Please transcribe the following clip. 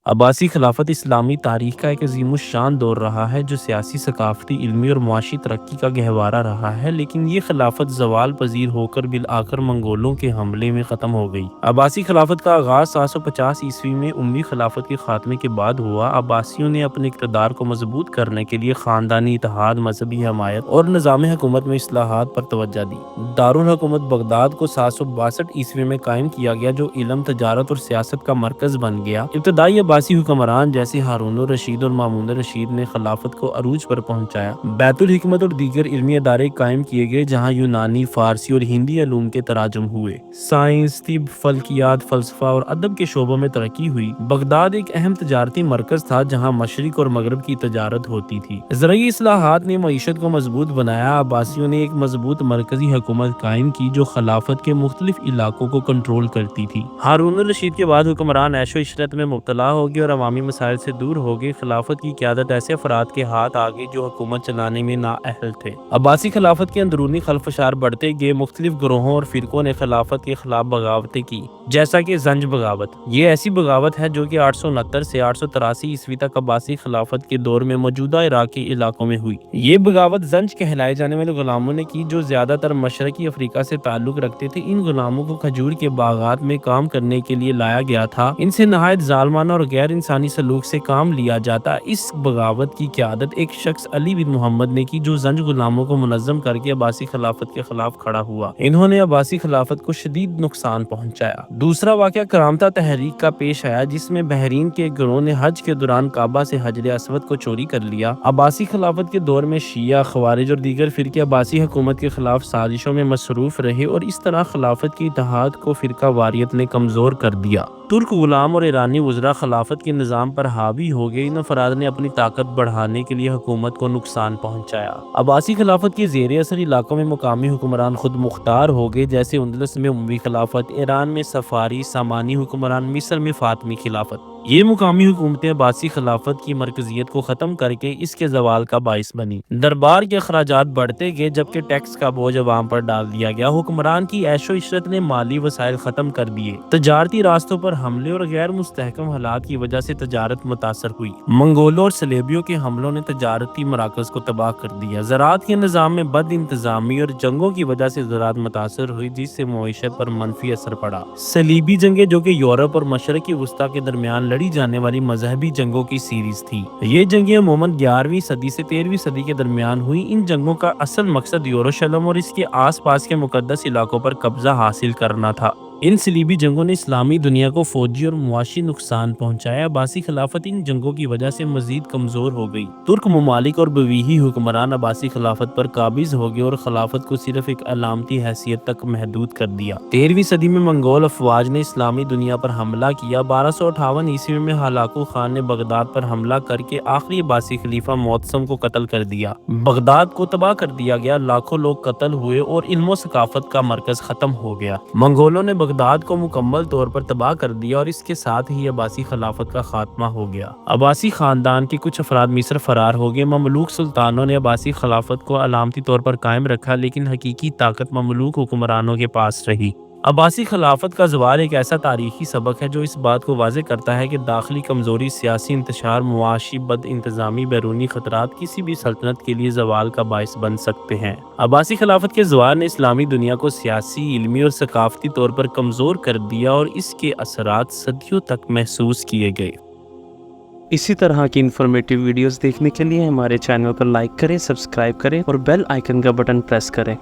عباسی خلافت اسلامی تاریخ کا ایک عظیم الشان دور رہا ہے جو سیاسی، ثقافتی، علمی اور معاشی ترقی کا گہوارہ رہا ہے، لیکن یہ خلافت زوال پذیر ہو کر بالآخر منگولوں کے حملے میں ختم ہو گئی۔ عباسی خلافت کا آغاز 750 عیسوی میں امی خلافت کے خاتمے کے بعد ہوا۔ عباسیوں نے اپنے اقتدار کو مضبوط کرنے کے لیے خاندانی اتحاد، مذہبی حمایت اور نظام حکومت میں اصلاحات پر توجہ دی۔ دارالحکومت بغداد کو 762 عیسوی میں قائم کیا گیا جو علم، تجارت اور سیاست کا مرکز بن گیا۔ ابتدائی عباسی حکمران جیسے ہارون الرشید اور مامون الرشید نے خلافت کو عروج پر پہنچایا۔ بیت الحکمت اور دیگر علمی ادارے قائم کیے گئے جہاں یونانی، فارسی اور ہندی علوم کے تراجم ہوئے۔ سائنس، طب، فلکیات، فلسفہ اور ادب کے شعبوں میں ترقی ہوئی۔ بغداد ایک اہم تجارتی مرکز تھا جہاں مشرق اور مغرب کی تجارت ہوتی تھی۔ زرعی اصلاحات نے معیشت کو مضبوط بنایا۔ عباسیوں نے ایک مضبوط مرکزی حکومت قائم کی جو خلافت کے مختلف علاقوں کو کنٹرول کرتی تھی۔ ہارون الرشید کے بعد حکمران عیش و عشرت میں مبتلا ہو گئے اور عوامی مسائل سے دور ہو گئے۔ خلافت کی قیادت ایسے افراد کے ہاتھ آ گئی جو حکومت چلانے میں نااہل تھے۔ عباسی خلافت کے اندرونی خلفشار بڑھتے گئے۔ مختلف گروہوں اور فرقوں نے خلافت کے خلاف بغاوتیں کی، جیسا کہ زنج بغاوت۔ یہ ایسی بغاوت ہے جو کہ 869 سے 883 عیسوی تک عباسی خلافت کے دور میں موجودہ عراق کے علاقوں میں ہوئی۔ یہ بغاوت زنج کہلائے جانے والے غلاموں نے کی جو زیادہ تر مشرقی افریقہ سے تعلق رکھتے تھے۔ ان غلاموں کو کھجور کے باغات میں کام کرنے کے لیے لایا گیا تھا۔ ان سے نہایت ظالمانہ اور غیر انسانی سلوک سے کام لیا جاتا۔ اس بغاوت کی قیادت ایک شخص علی بن محمد نے کی جو زنج غلاموں کو منظم کر کے عباسی خلافت کے خلاف کھڑا ہوا۔ انہوں نے عباسی خلافت کو شدید نقصان پہنچایا۔ دوسرا واقعہ کرامتہ تحریک کا پیش آیا جس میں بحرین کے گروہ نے حج کے دوران کعبہ سے حجر اسود کو چوری کر لیا۔ عباسی خلافت کے دور میں شیعہ، خوارج اور دیگر فرقے عباسی حکومت کے خلاف سازشوں میں مصروف رہے اور اس طرح خلافت کے اتحاد کو فرقہ واریت نے کمزور کر دیا۔ ترک غلام اور ایرانی وزراء خلافت کے نظام پر حاوی ہو گئے۔ ان افراد نے اپنی طاقت بڑھانے کے لیے حکومت کو نقصان پہنچایا۔ عباسی خلافت کے زیر اثر علاقوں میں مقامی حکمران خود مختار ہو گئے جیسے اندلس میں اموی خلافت، ایران میں صفاری سامانی حکمران، مصر میں فاطمی خلافت۔ یہ مقامی حکومتیں عباسی خلافت کی مرکزیت کو ختم کر کے اس کے زوال کا باعث بنی۔ دربار کے اخراجات بڑھتے گئے جبکہ ٹیکس کا بوجھ عوام پر ڈال دیا گیا۔ حکمران کی عیش و عشرت نے مالی وسائل ختم کر دیے۔ تجارتی راستوں پر حملے اور غیر مستحکم حالات کی وجہ سے تجارت متاثر ہوئی۔ منگولوں اور صلیبیوں کے حملوں نے تجارتی مراکز کو تباہ کر دیا۔ زراعت کے نظام میں بد انتظامی اور جنگوں کی وجہ سے زراعت متاثر ہوئی جس سے معیشت پر منفی اثر پڑا۔ صلیبی جنگیں جو کہ یورپ اور مشرقی وسطی کے درمیان لڑی جانے والی مذہبی جنگوں کی سیریز تھی۔ یہ جنگیں عموماً 11ویں صدی سے 13ویں صدی کے درمیان ہوئی۔ ان جنگوں کا اصل مقصد یروشلم اور اس کے آس پاس کے مقدس علاقوں پر قبضہ حاصل کرنا تھا۔ ان صلیبی جنگوں نے اسلامی دنیا کو فوجی اور معاشی نقصان پہنچایا۔ عباسی خلافت ان جنگوں کی وجہ سے مزید کمزور ہو گئی۔ ترک ممالک اور بویہی حکمران عباسی خلافت پر قابض ہو گئے اور خلافت کو صرف ایک علامتی حیثیت تک محدود کر دیا۔ 13ویں صدی میں منگول افواج نے اسلامی دنیا پر حملہ کیا۔ 1258 عیسوی میں ہلاکو خان نے بغداد پر حملہ کر کے آخری عباسی خلیفہ معتصم کو قتل کر دیا۔ بغداد کو تباہ کر دیا گیا، لاکھوں لوگ قتل ہوئے اور علم و ثقافت کا مرکز ختم ہو گیا۔ منگولوں نے بغداد کو مکمل طور پر تباہ کر دیا اور اس کے ساتھ ہی عباسی خلافت کا خاتمہ ہو گیا۔ عباسی خاندان کے کچھ افراد مصر فرار ہو گئے۔ مملوک سلطانوں نے عباسی خلافت کو علامتی طور پر قائم رکھا لیکن حقیقی طاقت مملوک حکمرانوں کے پاس رہی۔ عباسی خلافت کا زوال ایک ایسا تاریخی سبق ہے جو اس بات کو واضح کرتا ہے کہ داخلی کمزوری، سیاسی انتشار، معاشی بد انتظامی، بیرونی خطرات کسی بھی سلطنت کے لیے زوال کا باعث بن سکتے ہیں۔ عباسی خلافت کے زوال نے اسلامی دنیا کو سیاسی، علمی اور ثقافتی طور پر کمزور کر دیا اور اس کے اثرات صدیوں تک محسوس کیے گئے۔ اسی طرح کی انفارمیٹیو ویڈیوز دیکھنے کے لیے ہمارے چینل کو لائک کریں، سبسکرائب کریں اور بیل آئیکن کا بٹن پریس کریں۔